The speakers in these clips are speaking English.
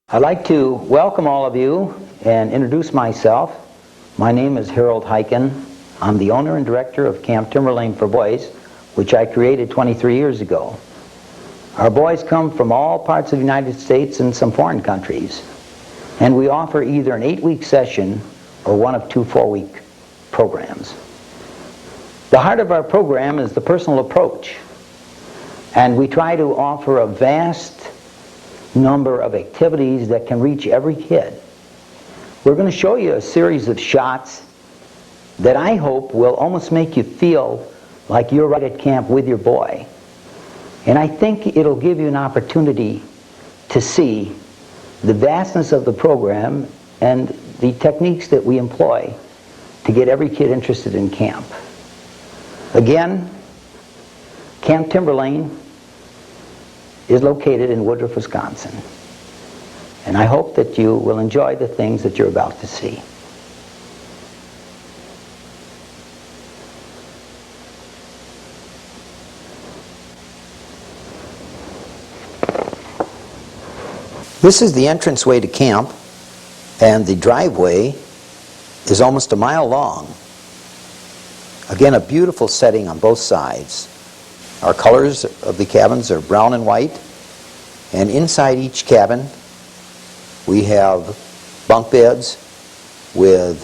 I'd like to welcome all of you and introduce myself. My name is Harold Hiken. I'm the owner and director of Camp Timberlane for Boys, which I created 23 years ago. Our boys come from all parts of the United States and some foreign countries, and we offer either an 8-week session or one of 2 4-week programs. The heart of our program is the personal approach, and we try to offer a vast number of activities that can reach every kid. We're going to show you a series of shots that I hope will almost make you feel like you're right at camp with your boy. And I think it'll give you an opportunity to see the vastness of the program and the techniques that we employ to get every kid interested in camp. Again, Camp Timberlane is located in Woodruff, Wisconsin. And I hope that you will enjoy the things that you're about to see. This is the entranceway to camp, and the driveway is almost a mile long. Again, a beautiful setting on both sides. Our colors of the cabins are brown and white, and inside each cabin we have bunk beds with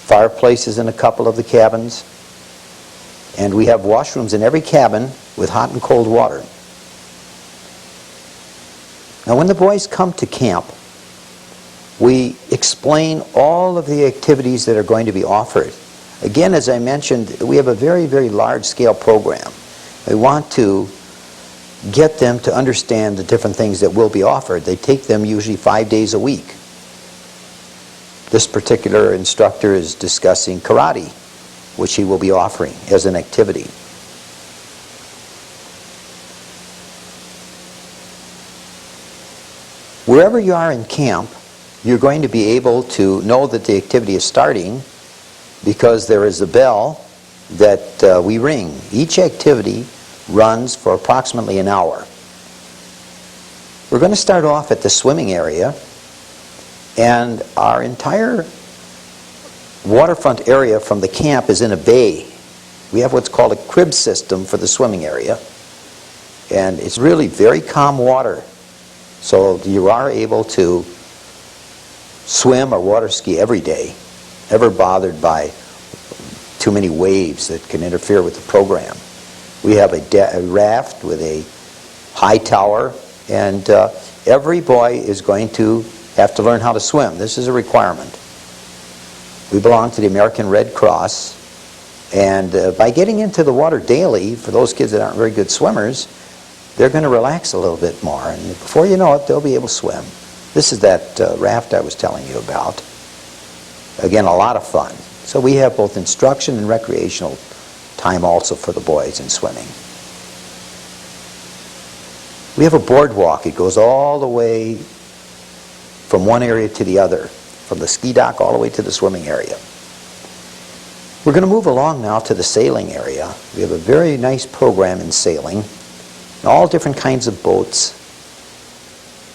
fireplaces in a couple of the cabins, and we have washrooms in every cabin with hot and cold water. Now, when the boys come to camp, we explain all of the activities that are going to be offered. Again, as I mentioned, we have a very, very large-scale program. We want to get them to understand the different things that will be offered. They take them usually 5 days a week. This particular instructor is discussing karate, which he will be offering as an activity. Wherever you are in camp, you're going to be able to know that the activity is starting because there is a bell that we ring. Each activity runs for approximately an hour. We're going to start off at the swimming area, and our entire waterfront area from the camp is in a bay. We have what's called a crib system for the swimming area, and it's really very calm water, so you are able to swim or water ski every day, never bothered by too many waves that can interfere with the program. We have a raft with a high tower, and every boy is going to have to learn how to swim. This is a requirement. We belong to the American Red Cross, and by getting into the water daily, for those kids that aren't very good swimmers, they're going to relax a little bit more, and before you know it, they'll be able to swim. This is that raft I was telling you about. Again, a lot of fun. So we have both instruction and recreational time also for the boys in swimming. We have a boardwalk. It goes all the way from one area to the other, from the ski dock all the way to the swimming area. We're going to move along now to the sailing area. We have a very nice program in sailing, all different kinds of boats.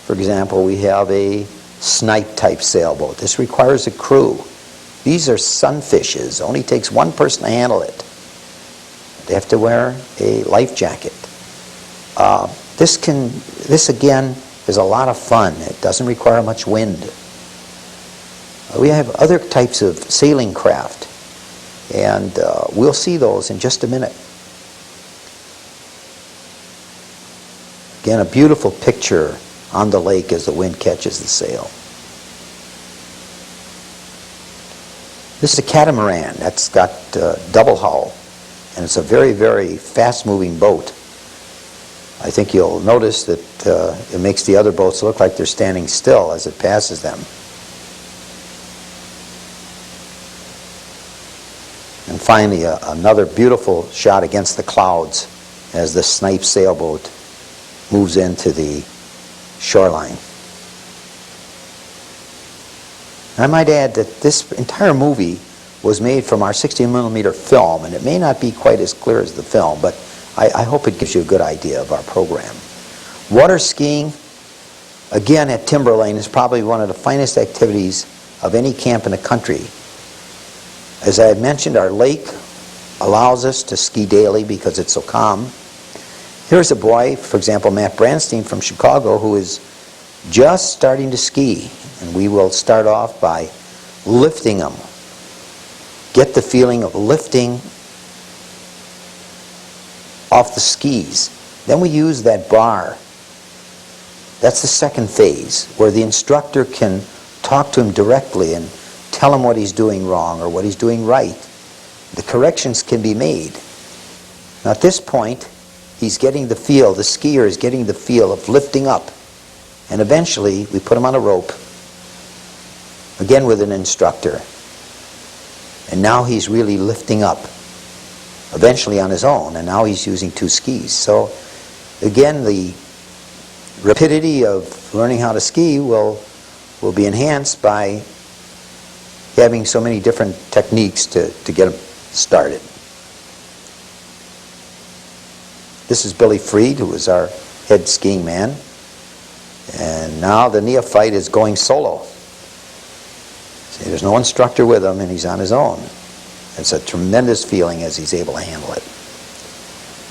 For example, we have a snipe type sailboat. This requires a crew. These are sunfishes. It only takes one person to handle it. They have to wear a life jacket. This again is a lot of fun. It doesn't require much wind. We have other types of sailing craft, and we'll see those in just a minute. Again, a beautiful picture on the lake as the wind catches the sail. This is a catamaran. That's got double hull, and it's a very, very fast-moving boat. I think you'll notice that it makes the other boats look like they're standing still as it passes them. And finally, another beautiful shot against the clouds as the snipe sailboat moves into the shoreline. And I might add that this entire movie was made from our 60mm film, and it may not be quite as clear as the film, but I hope it gives you a good idea of our program. Water skiing again at Timberlane is probably one of the finest activities of any camp in the country. As I had mentioned, our lake allows us to ski daily because it's so calm. Here's a boy, for example, Matt Branstein from Chicago, who is just starting to ski. And we will start off by lifting him. Get the feeling of lifting off the skis. Then we use that bar. That's the second phase, where the instructor can talk to him directly and tell him what he's doing wrong or what he's doing right. The corrections can be made. Now at this point, he's getting the feel, the skier is getting the feel of lifting up. And eventually, we put him on a rope, again with an instructor. And now he's really lifting up, eventually on his own, and now he's using 2 skis. So again, the rapidity of learning how to ski will be enhanced by having so many different techniques to get him started. This is Billy Freed, who is our head skiing man. And now the neophyte is going solo. See, there's no instructor with him, and he's on his own. It's a tremendous feeling as he's able to handle it.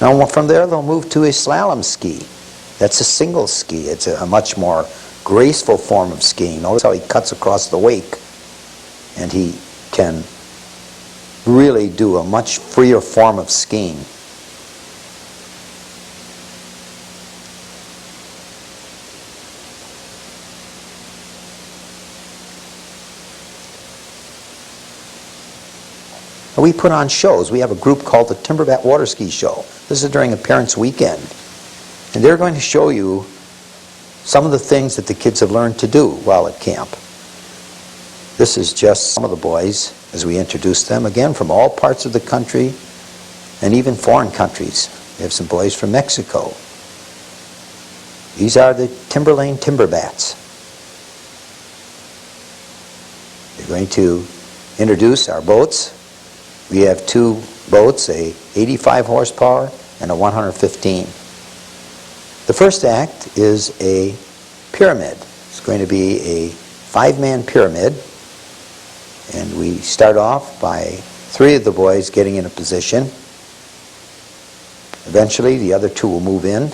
Now from there, they'll move to a slalom ski. That's a single ski. It's a much more graceful form of skiing. Notice how he cuts across the wake, and he can really do a much freer form of skiing. We put on shows. We have a group called the Timberbat Water Ski Show. This is during a parents' weekend. And they're going to show you some of the things that the kids have learned to do while at camp. This is just some of the boys as we introduce them, again from all parts of the country and even foreign countries. We have some boys from Mexico. These are the Timberlane Timberbats. They're going to introduce our boats. We have 2 boats, a 85 horsepower and a 115. The first act is a pyramid. It's going to be a 5-man pyramid. And we start off by 3 of the boys getting in a position. Eventually, the other 2 will move in.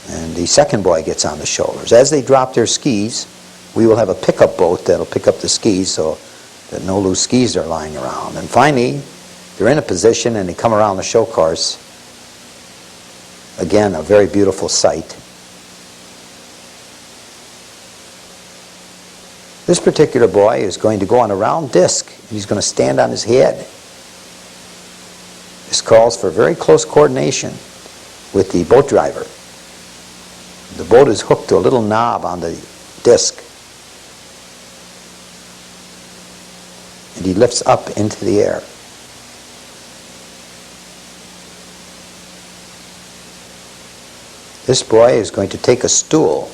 And the second boy gets on the shoulders. As they drop their skis, we will have a pickup boat that'll pick up the skis so that no loose skis are lying around. And finally, they're in a position and they come around the show course. Again, a very beautiful sight. This particular boy is going to go on a round disc. He's going to stand on his head. This calls for very close coordination with the boat driver. The boat is hooked to a little knob on the disc. And he lifts up into the air. This boy is going to take a stool,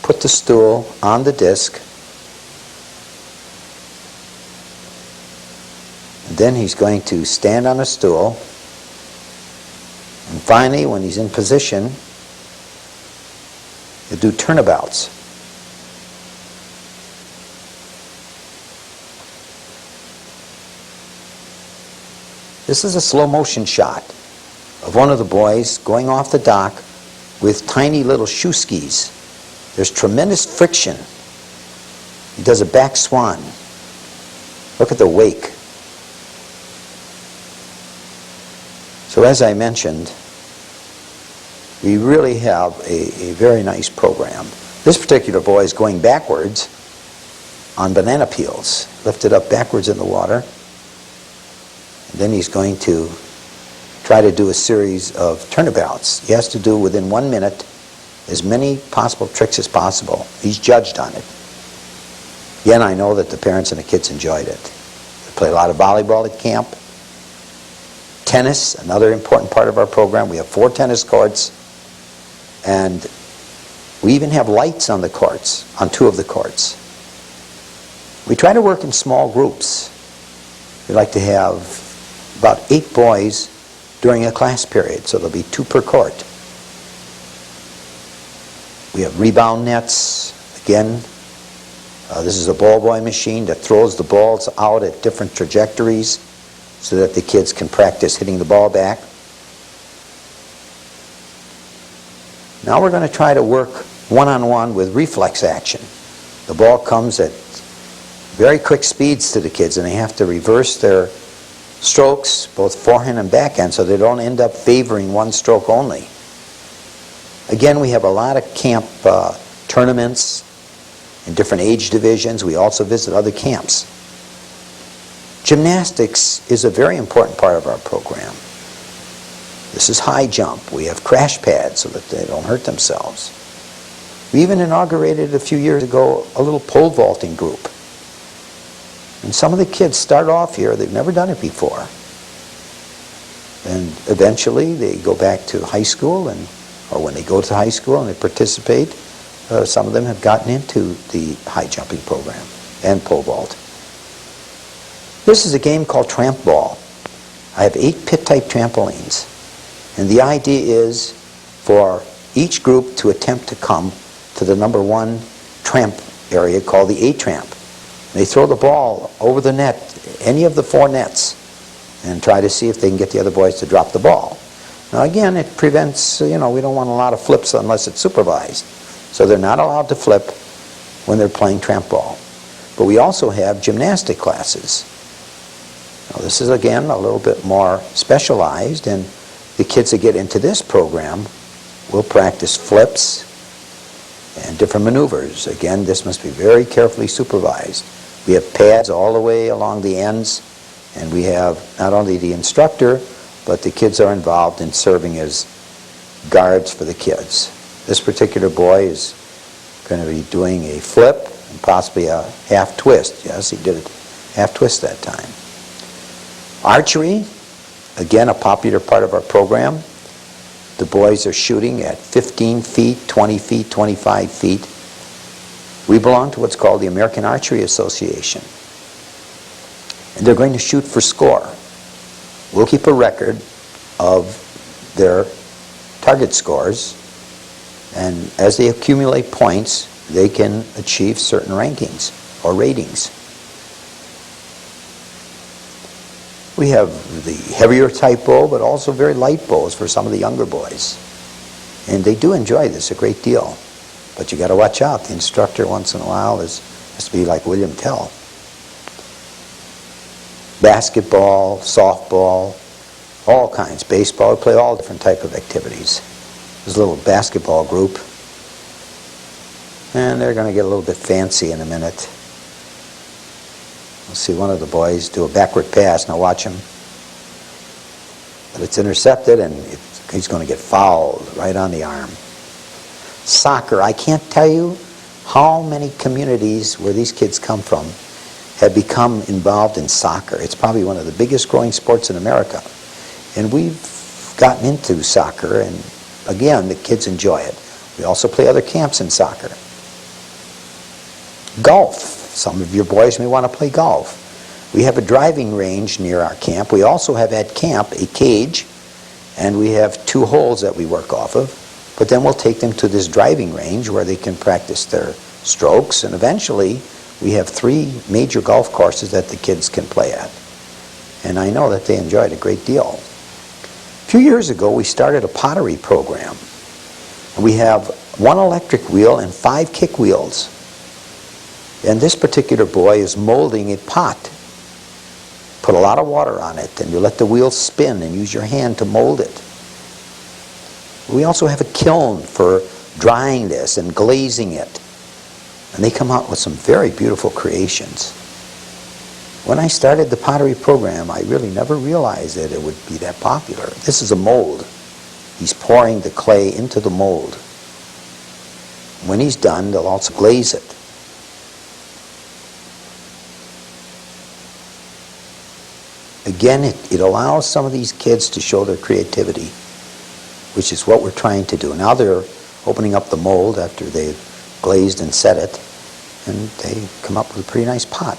put the stool on the disc, and then he's going to stand on a stool, and finally, when he's in position, he'll do turnabouts. This is a slow motion shot of one of the boys going off the dock with tiny little shoe skis. There's tremendous friction. He does a back swan. Look at the wake. So as I mentioned, we really have a very nice program. This particular boy is going backwards on banana peels, lifted up backwards in the water. Then he's going to try to do a series of turnabouts. He has to do within 1 minute as many possible tricks as possible. He's judged on it. Again, I know that the parents and the kids enjoyed it. We play a lot of volleyball at camp. Tennis, another important part of our program. We have 4 tennis courts. And we even have lights on the courts, on 2 of the courts. We try to work in small groups. We like to have about 8 boys during a class period, so there'll be 2 per court. We have rebound nets. Again, this is a ball boy machine that throws the balls out at different trajectories so that the kids can practice hitting the ball back. Now we're going to try to work one-on-one with reflex action. The ball comes at very quick speeds to the kids, and they have to reverse their strokes, both forehand and backhand, so they don't end up favoring one stroke only. Again, we have a lot of camp tournaments in different age divisions. We also visit other camps. Gymnastics is a very important part of our program. This is high jump. We have crash pads so that they don't hurt themselves. We even inaugurated a few years ago a little pole vaulting group. And some of the kids start off here, they've never done it before. And eventually they go back to high school, or when they go to high school and they participate, some of them have gotten into the high jumping program and pole vault. This is a game called tramp ball. I have 8 pit-type trampolines. And the idea is for each group to attempt to come to the number 1 tramp area called the A-tramp. They throw the ball over the net, any of the 4 nets, and try to see if they can get the other boys to drop the ball. Now again, it prevents, we don't want a lot of flips unless it's supervised. So they're not allowed to flip when they're playing tramp ball. But we also have gymnastic classes. Now this is again a little bit more specialized, and the kids that get into this program will practice flips and different maneuvers. Again, this must be very carefully supervised. We have pads all the way along the ends, and we have not only the instructor, but the kids are involved in serving as guards for the kids. This particular boy is going to be doing a flip and possibly a half twist. Yes, he did a half twist that time. Archery, again, a popular part of our program. The boys are shooting at 15 feet, 20 feet, 25 feet. We belong to what's called the American Archery Association. And they're going to shoot for score. We'll keep a record of their target scores, and as they accumulate points, they can achieve certain rankings or ratings. We have the heavier type bow, but also very light bows for some of the younger boys. And they do enjoy this a great deal. But you got to watch out. The instructor once in a while has to be like William Tell. Basketball, softball, all kinds. Baseball, we play all different type of activities. There's a little basketball group. And they're going to get a little bit fancy in a minute. We'll see one of the boys do a backward pass. Now watch him. But it's intercepted, and he's going to get fouled right on the arm. Soccer, I can't tell you how many communities where these kids come from have become involved in soccer. It's probably one of the biggest growing sports in America. And we've gotten into soccer, and again, the kids enjoy it. We also play other camps in soccer. Golf. Some of your boys may want to play golf. We have a driving range near our camp. We also have at camp a cage, and we have 2 holes that we work off of. But then we'll take them to this driving range where they can practice their strokes, and eventually we have 3 major golf courses that the kids can play at. And I know that they enjoy it a great deal. A few years ago we started a pottery program. We have 1 electric wheel and 5 kick wheels. And this particular boy is molding a pot. Put a lot of water on it, and you let the wheel spin and use your hand to mold it. We also have a kiln for drying this and glazing it. And they come out with some very beautiful creations. When I started the pottery program, I really never realized that it would be that popular. This is a mold. He's pouring the clay into the mold. When he's done, they'll also glaze it. Again, it allows some of these kids to show their creativity, which is what we're trying to do. Now they're opening up the mold after they've glazed and set it, and they come up with a pretty nice pot.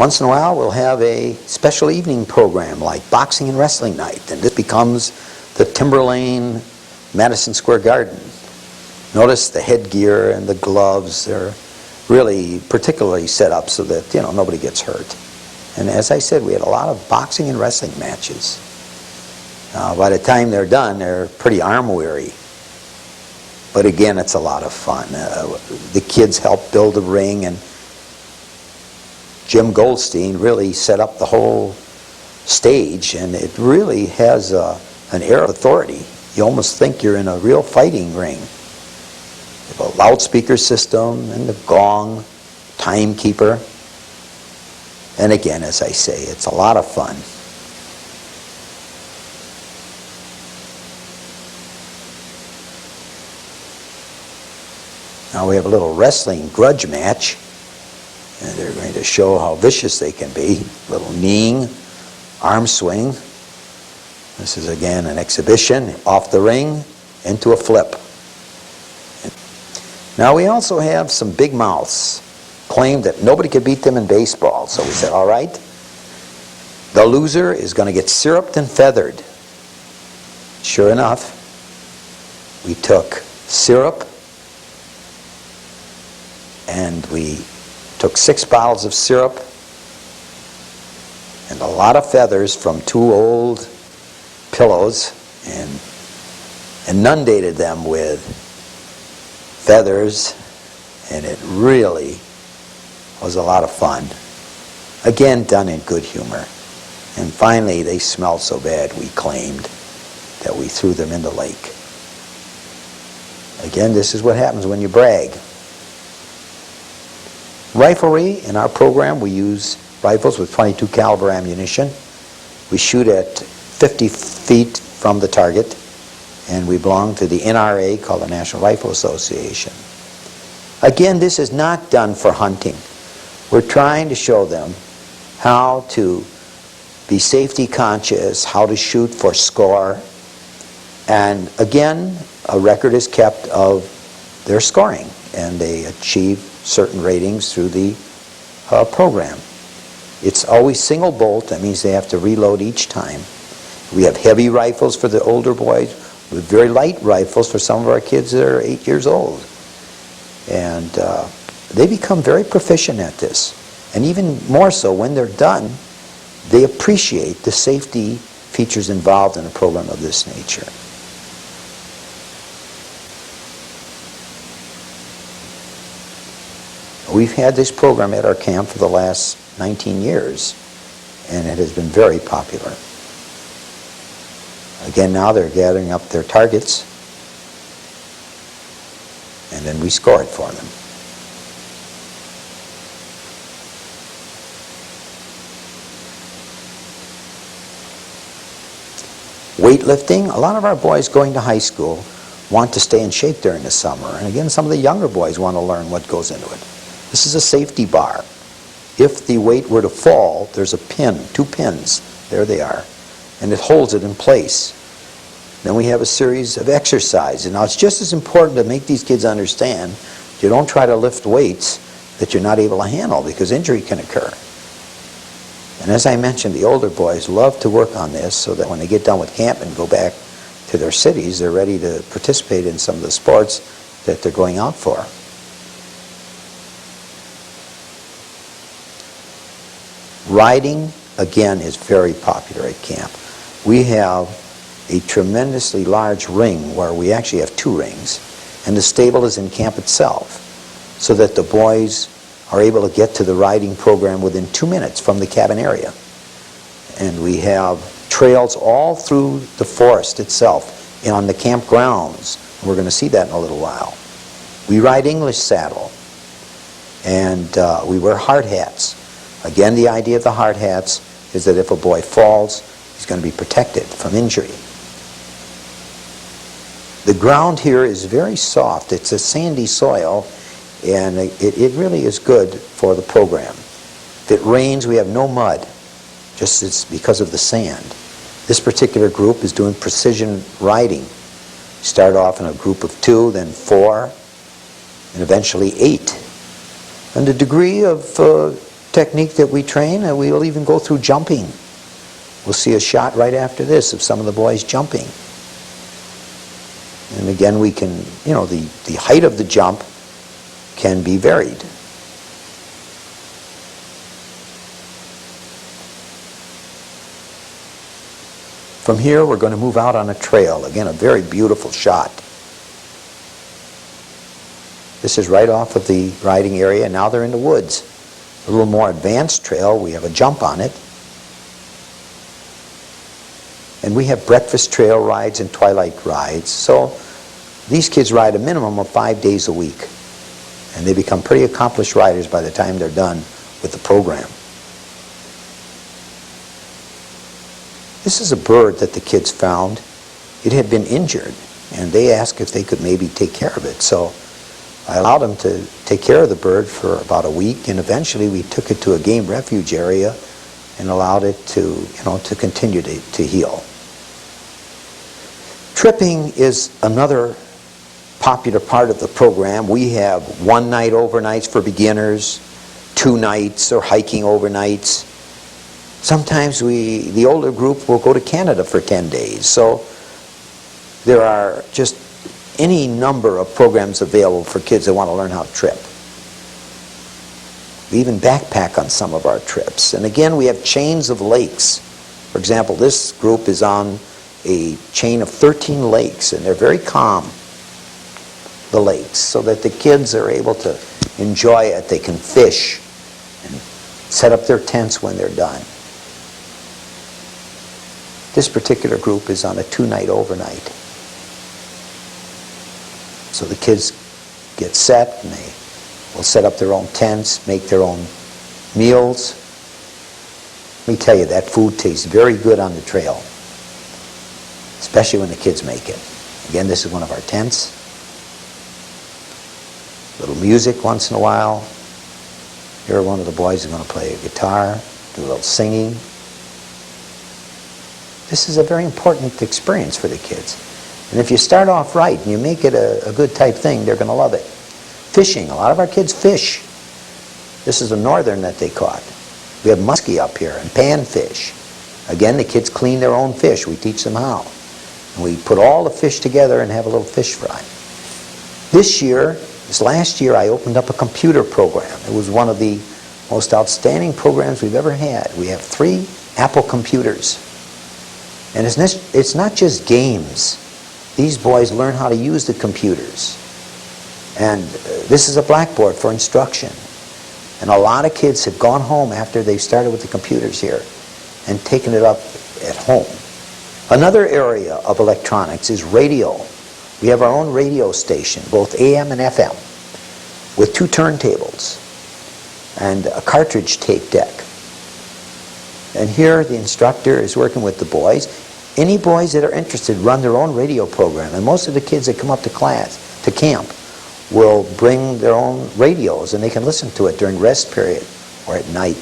Once in a while we'll have a special evening program like boxing and wrestling night, and this becomes the Timberlane Madison Square Garden. Notice the headgear and the gloves are really particularly set up so that nobody gets hurt. And as I said, we had a lot of boxing and wrestling matches. By the time they're done, they're pretty arm weary. But again, it's a lot of fun. The kids helped build the ring, and Jim Goldstein really set up the whole stage, and it really has an air of authority. You almost think you're in a real fighting ring. You have a loudspeaker system and the gong, timekeeper. And again, as I say, it's a lot of fun. Now we have a little wrestling grudge match, and they're going to show how vicious they can be. A little kneeing, arm swing. This is again an exhibition, off the ring, into a flip. Now we also have some big mouths, claimed that nobody could beat them in baseball. So we said, all right, the loser is going to get syruped and feathered. Sure enough, we took syrup, and we took 6 bottles of syrup and a lot of feathers from 2 old pillows and inundated them with feathers, and it really was a lot of fun. Again, done in good humor. And finally, they smelled so bad, we claimed, that we threw them in the lake. Again, this is what happens when you brag. Riflery, in our program, we use rifles with .22 caliber ammunition. We shoot at 50 feet from the target, and we belong to the NRA, called the National Rifle Association. Again, this is not done for hunting. We're trying to show them how to be safety conscious, how to shoot for score, and again, a record is kept of their scoring, and they achieve certain ratings through the program. It's always single bolt. That means they have to reload each time. We have heavy rifles for the older boys, with very light rifles for some of our kids that are 8 years old. And they become very proficient at this. And even more so, when they're done, they appreciate the safety features involved in a program of this nature. We've had this program at our camp for the last 19 years, and it has been very popular. Again, now they're gathering up their targets, and then we score it for them. Weightlifting, a lot of our boys going to high school want to stay in shape during the summer, and again, some of the younger boys want to learn what goes into it. This is a safety bar. If the weight were to fall, there's a pin, 2 pins, there they are, and it holds it in place. Then we have a series of exercises. Now it's just as important to make these kids understand you don't try to lift weights that you're not able to handle, because injury can occur. And as I mentioned, the older boys love to work on this so that when they get done with camp and go back to their cities, they're ready to participate in some of the sports that they're going out for. Riding, again, is very popular at camp. We have a tremendously large ring where we actually have 2 rings, and the stable is in camp itself, so that the boys are able to get to the riding program within 2 minutes from the cabin area. And we have trails all through the forest itself and on the camp grounds. We're going to see that in a little while. We ride English saddle, and we wear hard hats. Again, the idea of the hard hats is that if a boy falls, he's going to be protected from injury. The ground here is very soft. It's a sandy soil, and it really is good for the program. If it rains, we have no mud, just it's because of the sand. This particular group is doing precision riding. Start off in a group of 2, then 4, and eventually 8. And the degree of technique that we train, and we'll even go through jumping. We'll see a shot right after this of some of the boys jumping. And again, we can, the height of the jump can be varied. From here, we're going to move out on a trail. Again, a very beautiful shot. This is right off of the riding area. Now they're in the woods. A little more advanced trail. We have a jump on it. And we have breakfast trail rides and twilight rides. So these kids ride a minimum of 5 days a week. And they become pretty accomplished riders by the time they're done with the program. This is a bird that the kids found. It had been injured, and they asked if they could maybe take care of it. So I allowed them to take care of the bird for about a week, and eventually we took it to a game refuge area and allowed it to, to continue to heal. Tripping is another popular part of the program. We have 1 night overnights for beginners, 2 nights or hiking overnights. Sometimes the older group will go to Canada for 10 days. So there are just any number of programs available for kids that want to learn how to trip. We even backpack on some of our trips. And again, we have chains of lakes. For example, this group is on a chain of 13 lakes, and they're very calm, the lakes, so that the kids are able to enjoy it. They can fish and set up their tents when they're done. This particular group is on a 2-night overnight. So the kids get set, and they will set up their own tents, make their own meals. Let me tell you, that food tastes very good on the trail, especially when the kids make it. Again, this is one of our tents. A little music once in a while. Here, one of the boys is going to play a guitar, do a little singing. This is a very important experience for the kids. And if you start off right and you make it a good type thing, they're going to love it. Fishing. A lot of our kids fish. This is a northern that they caught. We have muskie up here and panfish. Again, the kids clean their own fish. We teach them how. And we put all the fish together and have a little fish fry. This last year, I opened up a computer program. It was one of the most outstanding programs we've ever had. We have 3 Apple computers. And it's not just games. These boys learn how to use the computers. And this is a blackboard for instruction. And a lot of kids have gone home after they started with the computers here and taken it up at home. Another area of electronics is radio. We have our own radio station, both AM and FM, with 2 turntables and a cartridge tape deck. And here the instructor is working with the boys. Any boys that are interested run their own radio program. And most of the kids that come up to camp, will bring their own radios, and they can listen to it during rest period or at night.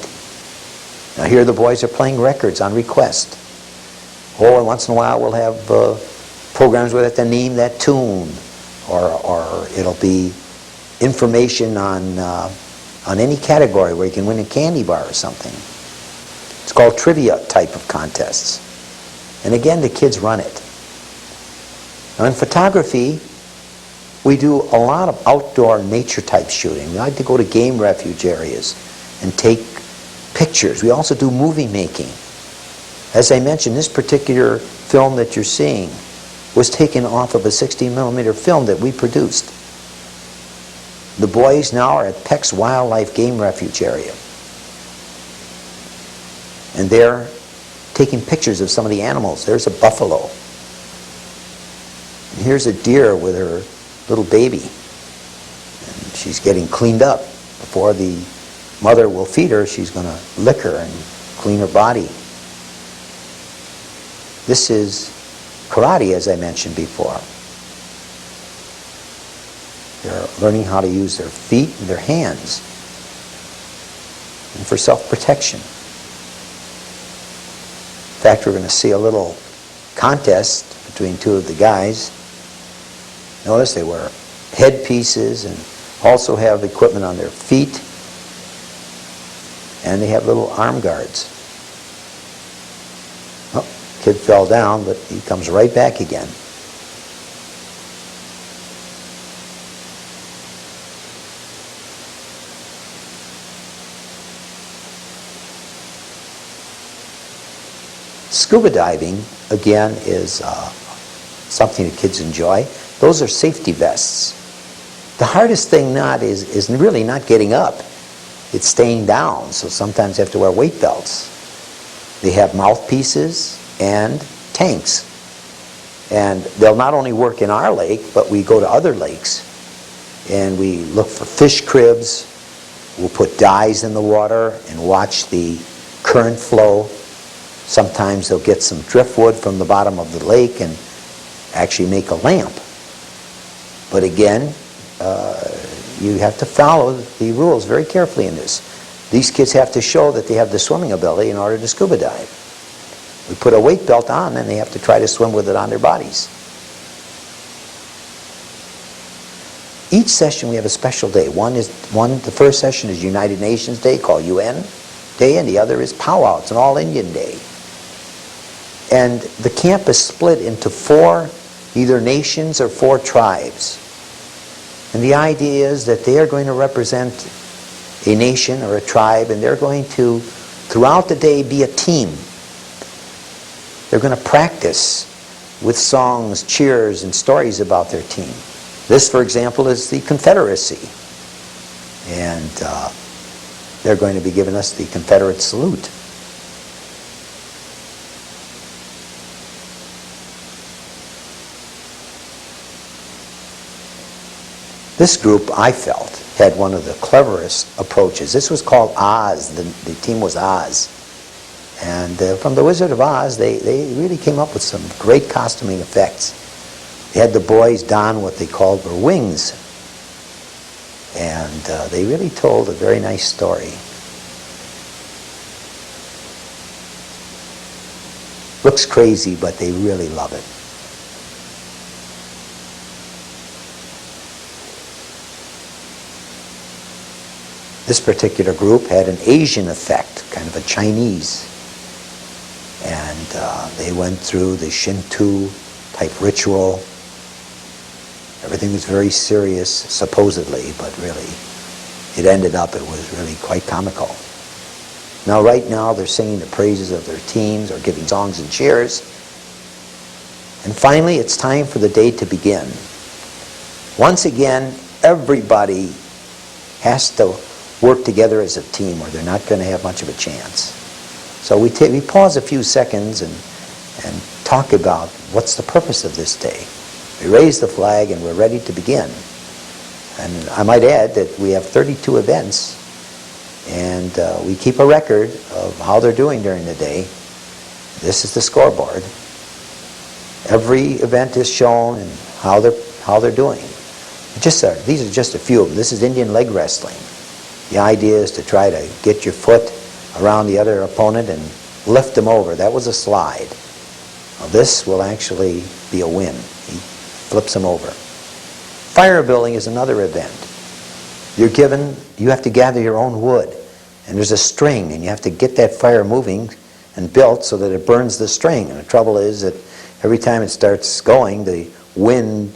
Now here the boys are playing records on request. Oh, and once in a while we'll have programs where they have to name that tune, or it'll be information on any category where you can win a candy bar or something. It's called trivia type of contests. And again, the kids run it. Now in photography, we do a lot of outdoor nature type shooting. We like to go to game refuge areas and take pictures. We also do movie making. As I mentioned, this particular film that you're seeing was taken off of a 16mm film that we produced. The boys now are at Peck's Wildlife Game Refuge area. And they're taking pictures of some of the animals. There's a buffalo. And here's a deer with her little baby. And she's getting cleaned up. Before the mother will feed her, she's going to lick her and clean her body. This is karate, as I mentioned before. They're learning how to use their feet and their hands, and for self-protection. In fact, we're going to see a little contest between 2 of the guys. Notice they wear headpieces and also have equipment on their feet. and they have little arm guards. Oh, kid fell down, but he comes right back again. Scuba diving, again, is something that kids enjoy. Those are safety vests. The hardest thing is really not getting up. It's staying down, so sometimes you have to wear weight belts. They have mouthpieces and tanks. And they'll not only work in our lake, but we go to other lakes and we look for fish cribs. We'll put dyes in the water and watch the current flow. Sometimes they'll get some driftwood from the bottom of the lake and actually make a lamp. But again, you have to follow the rules very carefully in this. These kids have to show that they have the swimming ability in order to scuba dive. We put a weight belt on and they have to try to swim with it on their bodies. Each session we have a special day. The first session is United Nations Day, called UN Day, and the other is Powwow. It's an all-Indian day. And the camp is split into 4 either nations or 4 tribes. And the idea is that they are going to represent a nation or a tribe, and they're going to, throughout the day, be a team. They're going to practice with songs, cheers, and stories about their team. This, for example, is the Confederacy. And they're going to be giving us the Confederate salute. This group, I felt, had one of the cleverest approaches. This was called Oz. The team was Oz. And from the Wizard of Oz, they really came up with some great costuming effects. They had the boys don what they called their wings. And they really told a very nice story. Looks crazy, but they really love it. This particular group had an Asian effect, kind of a Chinese. And they went through the Shinto type ritual. Everything was very serious, supposedly, but really, it ended up, it was really quite comical. Now, right now, they're singing the praises of their teams or giving songs and cheers. And finally, it's time for the day to begin. Once again, everybody has to work together as a team or they're not going to have much of a chance. So we pause a few seconds and talk about what's the purpose of this day. We raise the flag and we're ready to begin. And I might add that we have 32 events and we keep a record of how they're doing during the day. This is the scoreboard. Every event is shown and how they're doing. These are just a few of them. This is Indian leg wrestling. The idea is to try to get your foot around the other opponent and lift them over. That was a slide. Now this will actually be a win. He flips them over. Fire building is another event. You have to gather your own wood. And there's a string, and you have to get that fire moving and built so that it burns the string. And the trouble is that every time it starts going, the wind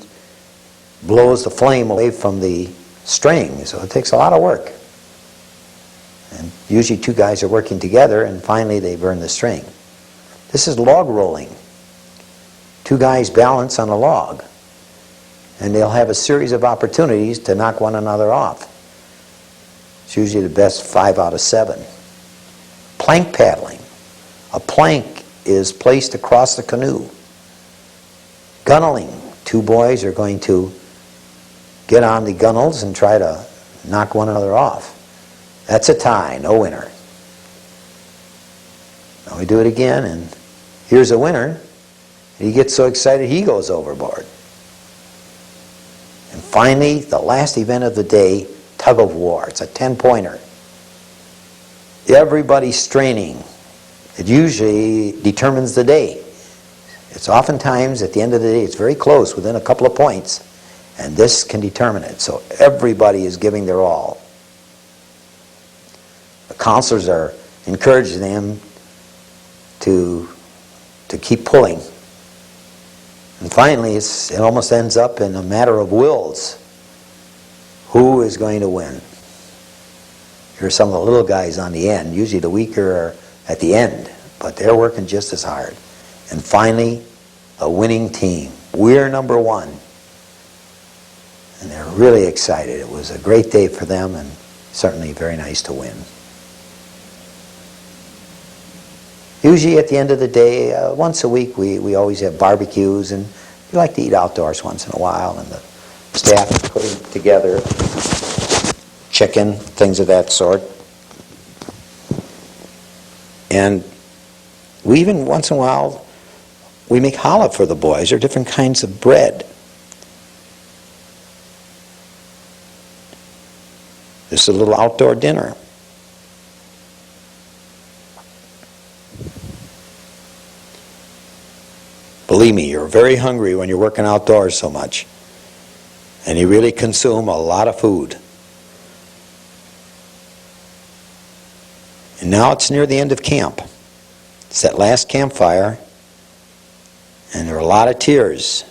blows the flame away from the string. So it takes a lot of work. And usually 2 guys are working together, and finally they burn the string. This is log rolling. 2 guys balance on a log, and they'll have a series of opportunities to knock one another off. It's usually the best 5 out of 7. Plank paddling. A plank is placed across the canoe. Gunneling. 2 boys are going to get on the gunnels and try to knock one another off. That's a tie, no winner. Now we do it again, and here's a winner. He gets so excited he goes overboard. And finally, the last event of the day, tug of war. It's a 10-pointer. Everybody's straining. It usually determines the day. It's oftentimes, at the end of the day, it's very close, within a couple of points. And this can determine it. So everybody is giving their all. The counselors are encouraging them to keep pulling. And finally, it almost ends up in a matter of wills. Who is going to win? Here are some of the little guys on the end. Usually the weaker are at the end, but they're working just as hard. And finally, a winning team. We're number one. And they're really excited. It was a great day for them, and certainly very nice to win. Usually at the end of the day, once a week, we always have barbecues, and we like to eat outdoors once in a while, and the staff is putting together chicken, things of that sort. And we even, once in a while, we make challah for the boys, or different kinds of bread. This is a little outdoor dinner. Believe me, you're very hungry when you're working outdoors so much. And you really consume a lot of food. And now it's near the end of camp. It's that last campfire. And there are a lot of tears.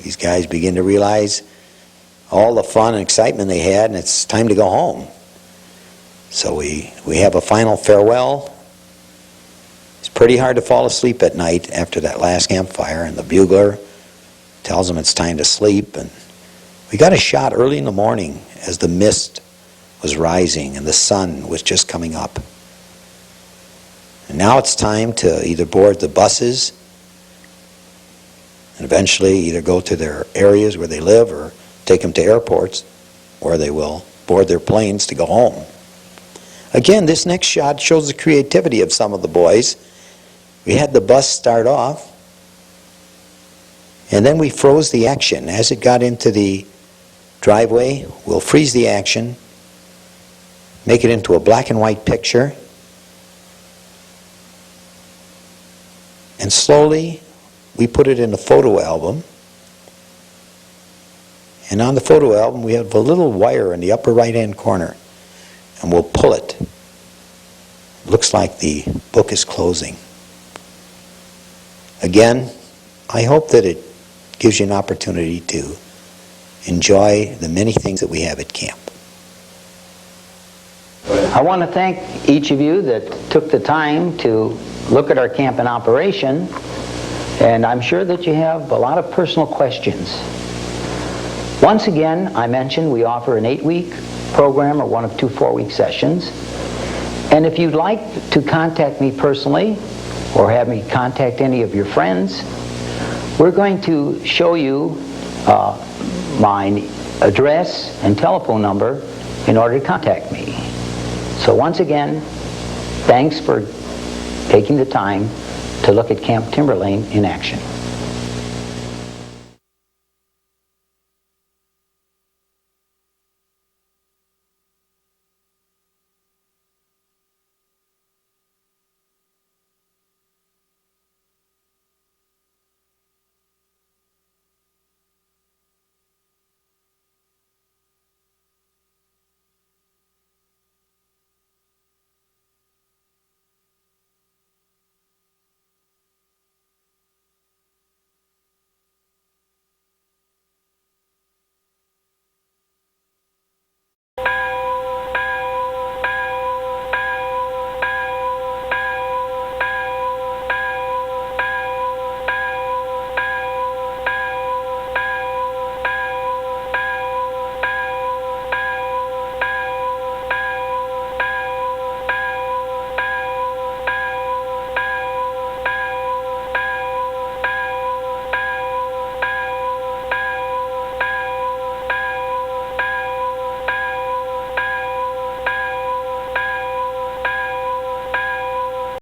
These guys begin to realize all the fun and excitement they had, and it's time to go home. So we have a final farewell. It's pretty hard to fall asleep at night after that last campfire, and the bugler tells them it's time to sleep. And we got a shot early in the morning as the mist was rising and the sun was just coming up. And now it's time to either board the buses and eventually either go to their areas where they live or take them to airports where they will board their planes to go home. Again, this next shot shows the creativity of some of the boys. We had the bus start off, and then we froze the action. As it got into the driveway, we'll freeze the action, make it into a black and white picture, and slowly we put it in a photo album. And on the photo album we have a little wire in the upper right hand corner, and we'll pull it. It looks like the book is closing. Again, I hope that it gives you an opportunity to enjoy the many things that we have at camp. I want to thank each of you that took the time to look at our camp in operation, and I'm sure that you have a lot of personal questions. Once again, I mentioned we offer an 8-week program or one of 2 4-week sessions. And if you'd like to contact me personally or have me contact any of your friends, we're going to show you my address and telephone number in order to contact me. So once again, thanks for taking the time to look at Camp Timberlane in action.